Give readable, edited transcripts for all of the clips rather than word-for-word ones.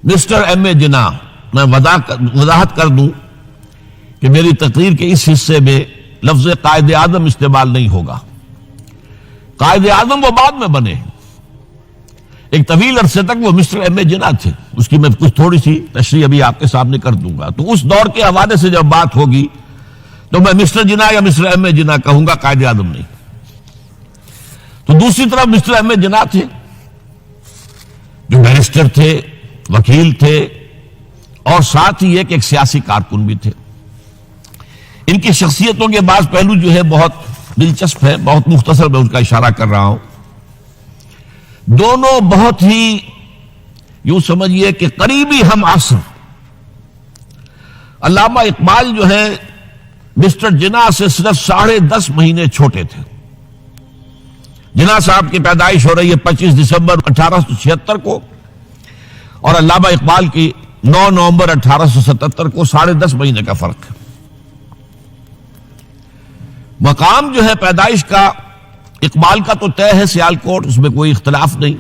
Mister M اے جناح، میں وضاحت کر دوں کہ میری تقریر کے اس حصے میں لفظ قائد اعظم استعمال نہیں ہوگا۔ قائد اعظم وہ بعد میں بنے، ایک طویل عرصے تک وہ مسٹر ایم اے جناح تھے، اس کی میں کچھ تھوڑی سی تشریح ابھی آپ کے سامنے کر دوں گا۔ تو اس دور کے حوالے سے جب بات ہوگی تو میں مسٹر جناح یا مسٹر ایم اے جناح کہوں گا، قائد اعظم نہیں۔ تو دوسری طرف مسٹر ایم اے جناح تھے جو بیرسٹر تھے، وکیل تھے، اور ساتھ ہی ایک سیاسی کارکن بھی تھے۔ ان کی شخصیتوں کے بعض پہلو جو ہے بہت دلچسپ ہے، بہت مختصر میں اس کا اشارہ کر رہا ہوں۔ دونوں بہت ہی یوں سمجھیے کہ قریبی ہم عصر۔ علامہ اقبال جو ہے مسٹر جناح سے صرف 10.5 مہینے چھوٹے تھے۔ جناح صاحب کی پیدائش ہو رہی ہے 25 دسمبر 1876 کو، اور علامہ اقبال کی 9 نومبر 1877 کو، 10.5 مہینے کا فرق ہے۔ مقام جو ہے پیدائش کا اقبال کا تو طے ہے سیالکوٹ، اس میں کوئی اختلاف نہیں۔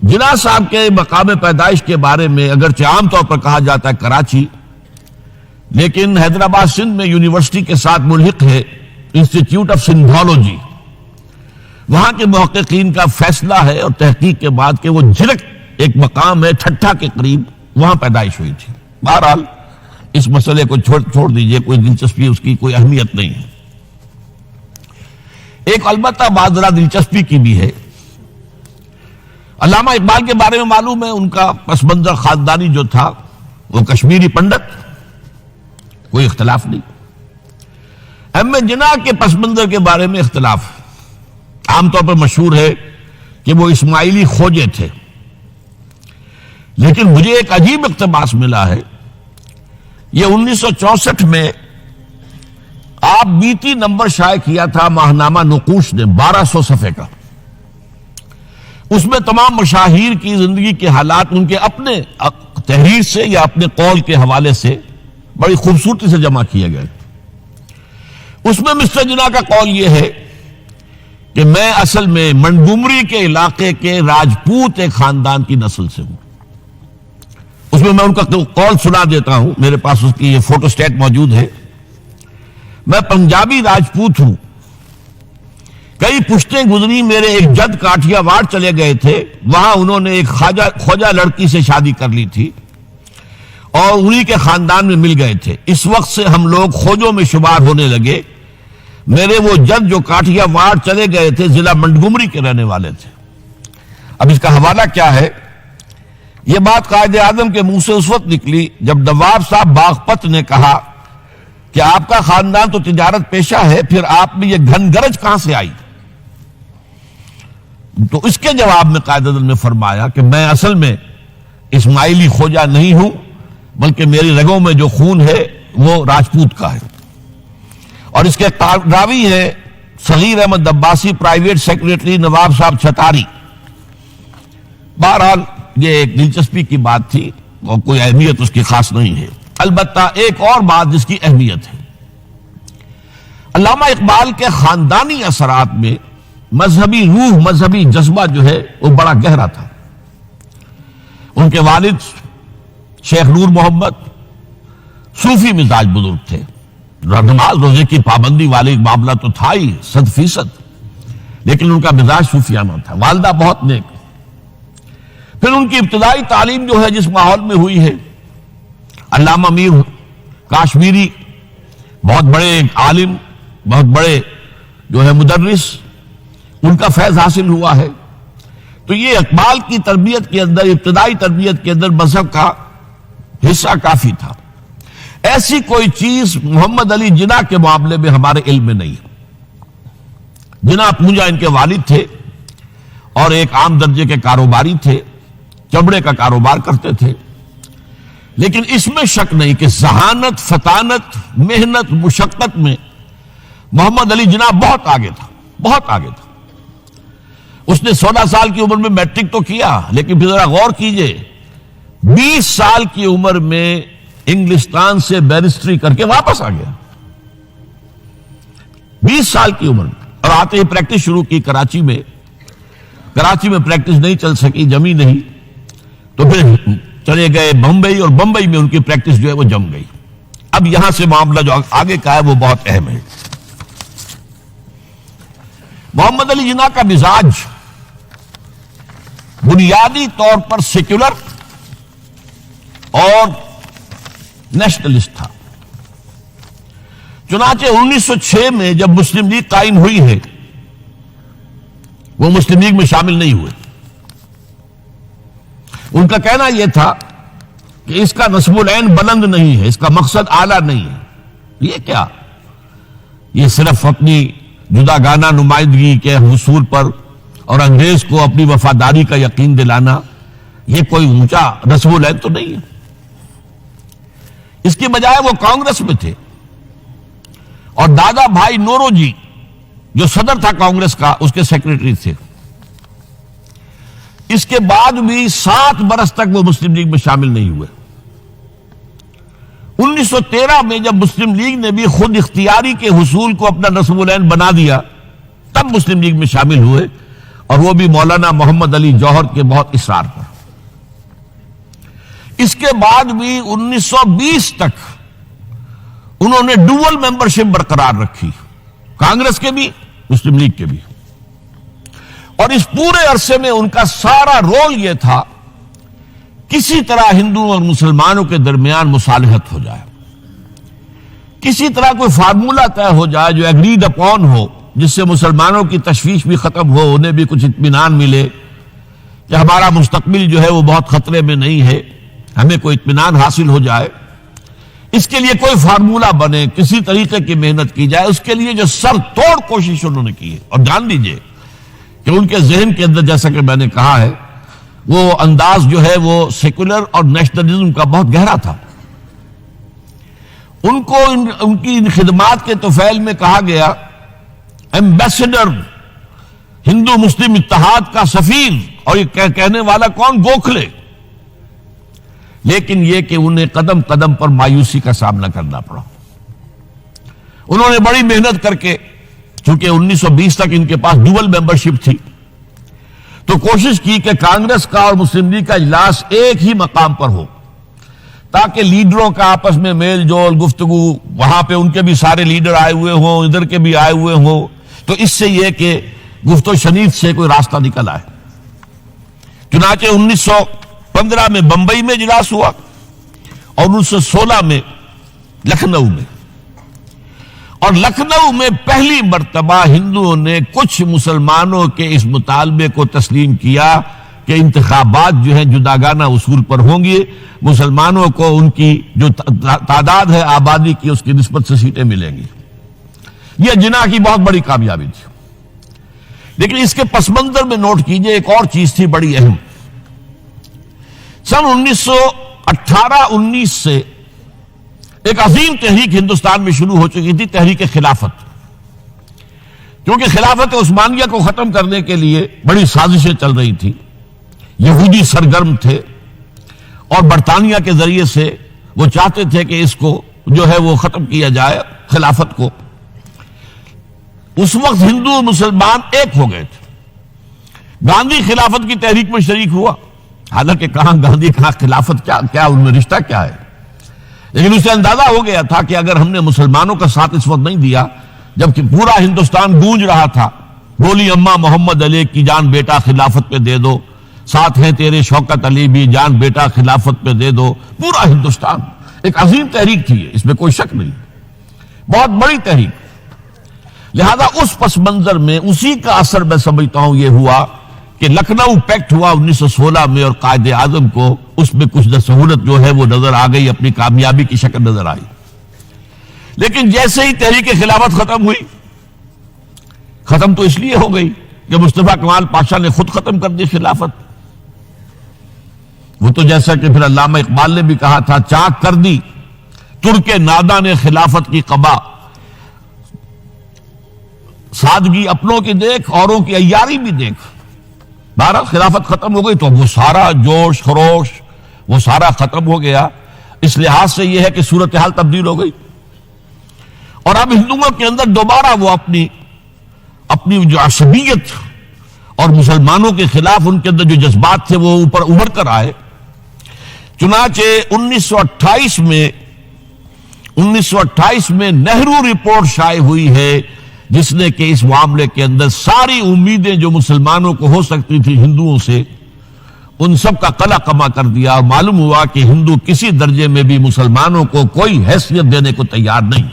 جناح صاحب کے مقام پیدائش کے بارے میں اگرچہ عام طور پر کہا جاتا ہے کراچی، لیکن حیدرآباد سندھ میں یونیورسٹی کے ساتھ ملحق ہے انسٹیٹیوٹ آف سندھولوجی، وہاں کے محققین کا فیصلہ ہے اور تحقیق کے بعد کہ وہ جھرک ایک مقام ہے ٹھٹھا کے قریب، وہاں پیدائش ہوئی تھی۔ بہرحال اس مسئلے کو چھوڑ دیجئے، کوئی دلچسپی اس کی کوئی اہمیت نہیں ہے۔ ایک البتہ بات ذرا دلچسپی کی بھی ہے، علامہ اقبال کے بارے میں معلوم ہے ان کا پس منظر خاندانی جو تھا وہ کشمیری پنڈت، کوئی اختلاف نہیں۔ ایم اے جناح کے پس منظر کے بارے میں اختلاف عام طور پر مشہور ہے کہ وہ اسماعیلی کھوجے تھے، لیکن مجھے ایک عجیب اقتباس ملا ہے۔ یہ 1964 میں آپ بیتی نمبر شائع کیا تھا ماہنامہ نقوش نے، 1200 صفحے کا۔ اس میں تمام مشاہیر کی زندگی کے حالات ان کے اپنے تحریر سے یا اپنے قول کے حوالے سے بڑی خوبصورتی سے جمع کیے گئے۔ اس میں مسٹر جناح کا قول یہ ہے کہ میں اصل میں منگومری کے علاقے کے راجپوت ایک خاندان کی نسل سے ہوں۔ اس میں ان کا قول سنا دیتا ہوں، میرے پاس اس کی یہ فوٹو سٹیٹ موجود ہے۔ میں پنجابی راجپوت ہوں، کئی پشتیں گزری، میرے ایک جد کاٹھیا واڑ چلے گئے تھے، وہاں انہوں نے ایک خواجہ لڑکی سے شادی کر لی تھی اور انہی کے خاندان میں مل گئے تھے۔ اس وقت سے ہم لوگ کھوجوں میں شمار ہونے لگے۔ میرے وہ جد جو کاٹھیا واڑ چلے گئے تھے ضلع منگومری کے رہنے والے تھے۔ اب اس کا حوالہ کیا ہے؟ یہ بات قائد اعظم کے منہ سے اس وقت نکلی جب نواب صاحب باغپت نے کہا کہ آپ کا خاندان تو تجارت پیشہ ہے، پھر آپ میں یہ گھن گرج کہاں سے آئی؟ تو اس کے جواب میں قائد اعظم نے فرمایا کہ میں اصل میں اسماعیلی کھوجا نہیں ہوں، بلکہ میری رگوں میں جو خون ہے وہ راجپوت کا ہے۔ اور اس کے راوی ہیں صغیر احمد عباسی، پرائیویٹ سیکریٹری نواب صاحب چھتاری۔ بہرحال یہ ایک دلچسپی کی بات تھی اور کوئی اہمیت اس کی خاص نہیں ہے۔ البتہ ایک اور بات جس کی اہمیت ہے، علامہ اقبال کے خاندانی اثرات میں مذہبی روح، مذہبی جذبہ جو ہے وہ بڑا گہرا تھا۔ ان کے والد شیخ نور محمد صوفی مزاج بزرگ تھے، نماز روزے کی پابندی والی معاملہ تو تھا ہی 100%، لیکن ان کا مزاج صوفیانہ تھا۔ والدہ بہت نیک۔ پھر ان کی ابتدائی تعلیم جو ہے جس ماحول میں ہوئی ہے، علامہ میر کاشمیری بہت بڑے عالم، بہت بڑے جو ہے مدرس، ان کا فیض حاصل ہوا ہے۔ تو یہ اقبال کی تربیت کے اندر، ابتدائی تربیت کے اندر مذہب کا حصہ کافی تھا۔ ایسی کوئی چیز محمد علی جناح کے معاملے میں ہمارے علم میں نہیں ہے۔ جناح پونجا ان کے والد تھے اور ایک عام درجے کے کاروباری تھے، چمڑے کا کاروبار کرتے تھے، لیکن اس میں شک نہیں کہ ذہانت، فطانت، محنت، مشقت میں محمد علی جناح بہت آگے تھا، بہت آگے تھا۔ اس نے 16 سال کی عمر میں میٹرک تو کیا، لیکن پھر ذرا غور کیجئے 20 سال کی عمر میں انگلستان سے بیرسٹری کر کے واپس آ گیا، 20 سال کی عمر میں، اور آتے ہی پریکٹس شروع کی کراچی میں پریکٹس نہیں چل سکی، جمی نہیں، تو پھر چلے گئے بمبئی، اور بمبئی میں ان کی پریکٹس جو ہے وہ جم گئی۔ اب یہاں سے معاملہ جو آگے کا ہے وہ بہت اہم ہے۔ محمد علی جناح کا مزاج بنیادی طور پر سیکولر اور نیشنلسٹ تھا۔ چنانچہ 1906 میں جب مسلم لیگ قائم ہوئی ہے، وہ مسلم لیگ میں شامل نہیں ہوئے۔ ان کا کہنا یہ تھا کہ اس کا نصب العین بلند نہیں ہے، اس کا مقصد اعلیٰ نہیں ہے۔ یہ کیا؟ یہ صرف اپنی جداگانہ نمائندگی کے حصول پر اور انگریز کو اپنی وفاداری کا یقین دلانا، یہ کوئی اونچا نصب العین تو نہیں ہے۔ اس کی بجائے وہ کانگریس میں تھے، اور دادا بھائی نورو جی جو صدر تھا کانگریس کا، اس کے سیکریٹری تھے۔ اس کے بعد بھی 7 برس تک وہ مسلم لیگ میں شامل نہیں ہوئے۔ 1913 میں جب مسلم لیگ نے بھی خود اختیاری کے حصول کو اپنا نصب العین بنا دیا، تب مسلم لیگ میں شامل ہوئے، اور وہ بھی مولانا محمد علی جوہر کے بہت اصرار پر۔ اس کے بعد بھی 1920 تک انہوں نے ڈوول ممبرشپ برقرار رکھی، کانگریس کے بھی مسلم لیگ کے بھی، اور اس پورے عرصے میں ان کا سارا رول یہ تھا کسی طرح ہندوؤں اور مسلمانوں کے درمیان مصالحت ہو جائے، کسی طرح کوئی فارمولہ طے ہو جائے جو ایگریڈ اپون ہو، جس سے مسلمانوں کی تشویش بھی ختم ہو، انہیں بھی کچھ اطمینان ملے کہ ہمارا مستقبل جو ہے وہ بہت خطرے میں نہیں ہے، ہمیں کوئی اطمینان حاصل ہو جائے۔ اس کے لیے کوئی فارمولہ بنے، کسی طریقے کی محنت کی جائے۔ اس کے لیے جو سر توڑ کوشش انہوں نے کی ہے، اور جان لیجئے کہ ان کے ذہن کے اندر، جیسا کہ میں نے کہا ہے، وہ انداز جو ہے وہ سیکولر اور نیشنلزم کا بہت گہرا تھا۔ ان کو ان کی ان خدمات کے طفیل میں کہا گیا ایمبیسڈر ہندو مسلم اتحاد کا سفیر، اور یہ کہنے والا کون؟ گوکھلے۔ لیکن یہ کہ انہیں قدم قدم پر مایوسی کا سامنا کرنا پڑا۔ انہوں نے بڑی محنت کر کے، چونکہ 1920 تک ان کے پاس ڈوول ممبرشپ تھی، تو کوشش کی کہ کانگریس کا اور مسلم لیگ کا اجلاس ایک ہی مقام پر ہو، تاکہ لیڈروں کا آپس میں میل جول، گفتگو، وہاں پہ ان کے بھی سارے لیڈر آئے ہوئے ہوں، ادھر کے بھی آئے ہوئے ہوں، تو اس سے یہ کہ گفت و شنید سے کوئی راستہ نکل آئے۔ چنانچہ 1915 میں بمبئی میں اجلاس ہوا، اور 1916 میں لکھنؤ میں، اور لکھنؤ میں پہلی مرتبہ ہندوؤں نے کچھ مسلمانوں کے اس مطالبے کو تسلیم کیا کہ انتخابات جو ہیں جداگانہ اصول پر ہوں گے، مسلمانوں کو ان کی جو تعداد ہے آبادی کی، اس کی نسبت سے سیٹیں ملیں گی۔ یہ جناح کی بہت بڑی کامیابی تھی۔ لیکن اس کے پس منظر میں نوٹ کیجئے ایک اور چیز تھی بڑی اہم۔ سن 1918-19 سے ایک عظیم تحریک ہندوستان میں شروع ہو چکی تھی، تحریک خلافت۔ کیونکہ خلافت عثمانیہ کو ختم کرنے کے لیے بڑی سازشیں چل رہی تھی، یہودی سرگرم تھے، اور برطانیہ کے ذریعے سے وہ چاہتے تھے کہ اس کو جو ہے وہ ختم کیا جائے، خلافت کو۔ اس وقت ہندو مسلمان ایک ہو گئے تھے۔ گاندھی خلافت کی تحریک میں شریک ہوا، حالانکہ کہاں گاندھی کہاں خلافت، کیا ان میں رشتہ کیا ہے، لیکن اسے اندازہ ہو گیا تھا کہ اگر ہم نے مسلمانوں کا ساتھ اس وقت نہیں دیا، جبکہ پورا ہندوستان گونج رہا تھا، بولی اماں محمد علی کی جان بیٹا خلافت پہ دے دو، ساتھ ہیں تیرے شوکت علی بھی، جان بیٹا خلافت پہ دے دو، پورا ہندوستان۔ ایک عظیم تحریک تھی، اس میں کوئی شک نہیں، بہت بڑی تحریک۔ لہذا اس پس منظر میں اسی کا اثر میں سمجھتا ہوں یہ ہوا کہ لکھنؤ پیکٹ ہوا 1916 میں، اور قائد اعظم کو اس میں کچھ سہولت جو ہے وہ نظر آ گئی، اپنی کامیابی کی شکل نظر آئی۔ لیکن جیسے ہی تحریک خلافت ختم ہوئی، ختم تو اس لیے ہو گئی کہ مصطفیٰ کمال پاشا نے خود ختم کر دی خلافت۔ وہ تو جیسا کہ پھر علامہ اقبال نے بھی کہا تھا، چاک کر دی ترک نادا نے خلافت کی قبا، سادگی اپنوں کی دیکھ اوروں کی عیاری بھی دیکھ۔ بہرحال خلافت ختم ہو گئی تو وہ سارا جوش خروش وہ سارا ختم ہو گیا۔ اس لحاظ سے یہ ہے کہ صورتحال تبدیل ہو گئی، اور اب ہندوؤں کے اندر دوبارہ وہ اپنی جو عصبیت اور مسلمانوں کے خلاف ان کے اندر جو جذبات تھے وہ اوپر ابھر کر آئے، چنانچہ 1928 میں نہرو رپورٹ شائع ہوئی ہے، جس نے کہ اس معاملے کے اندر ساری امیدیں جو مسلمانوں کو ہو سکتی تھی ہندوؤں سے، ان سب کا قلع کما کر دیا، اور معلوم ہوا کہ ہندو کسی درجے میں بھی مسلمانوں کو کوئی حیثیت دینے کو تیار نہیں۔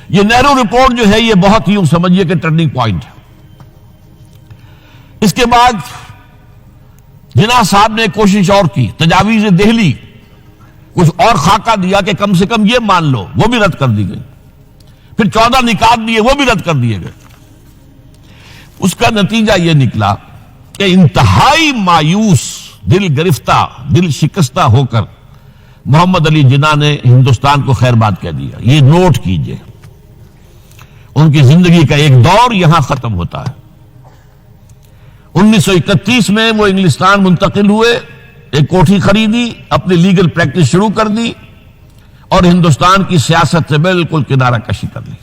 یہ نہرو رپورٹ جو ہے یہ بہت ہی سمجھیے کہ ٹرننگ پوائنٹ ہے۔ اس کے بعد جناح صاحب نے کوشش اور کی، تجاویز دہلی کچھ اور خاکہ دیا کہ کم سے کم یہ مان لو، وہ بھی رد کر دی گئی۔ پھر 14 نکات دیے، وہ بھی رد کر دیے گئے۔ اس کا نتیجہ یہ نکلا کہ انتہائی مایوس، دل گرفتہ، دل شکستہ ہو کر محمد علی جناح نے ہندوستان کو خیر باد کہہ دیا۔ یہ نوٹ کیجئے، ان کی زندگی کا ایک دور یہاں ختم ہوتا ہے۔ 1931 میں وہ انگلستان منتقل ہوئے، ایک کوٹھی خریدی، اپنی لیگل پریکٹس شروع کر دی، اور ہندوستان کی سیاست سے بالکل کنارہ کشی کر لی۔